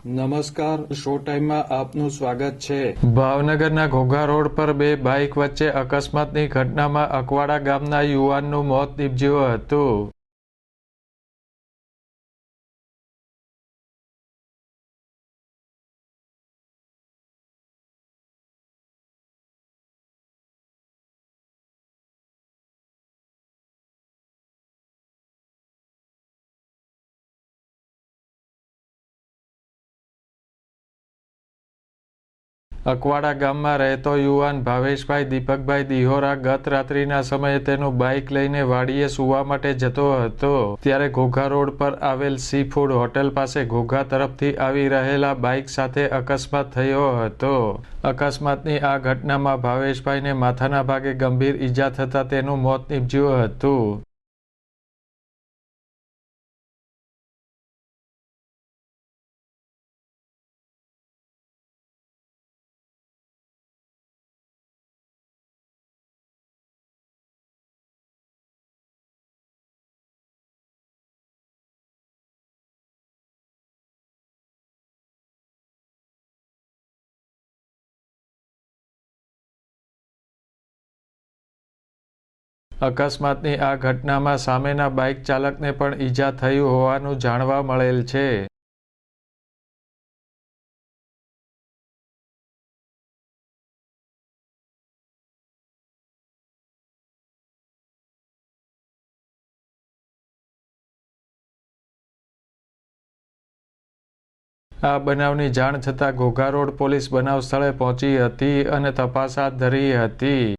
નમસ્કાર, શો ટાઈમમાં આપનું સ્વાગત છે। ભાવનગરના ઘોઘા રોડ પર બે બાઇક વચ્ચે અકસ્માતની ઘટનામાં અકવાડા ગામના યુવાનનું મોત નીપજ્યું હતું। અકવાડા ગામમાં રહેતો યુવાન ભાવેશભાઈ દીપકભાઈ દિહોરા ગત રાત્રિના સમયે તેનું બાઇક લઈને વાડીએ સૂવા માટે જતો હતો ત્યારે ઘોઘા રોડ પર આવેલ સી ફૂડ હોટલ પાસે ઘોઘા તરફથી આવી રહેલા બાઇક સાથે અકસ્માત થયો હતો। અકસ્માતની આ ઘટનામાં ભાવેશભાઈને માથાના ભાગે ગંભીર ઈજા થતાં તેનું મોત નીપજ્યું હતું। અકસ્માતની આ ઘટનામાં સામેના બાઇક ચાલકને પણ ઈજા થઈ હોવાનું જાણવા મળેલ છે। આ બનાવની જાણ થતાં ઘોઘા રોડ પોલીસ બનાવ સ્થળે પહોંચી હતી અને તપાસ હાથ ધરી હતી।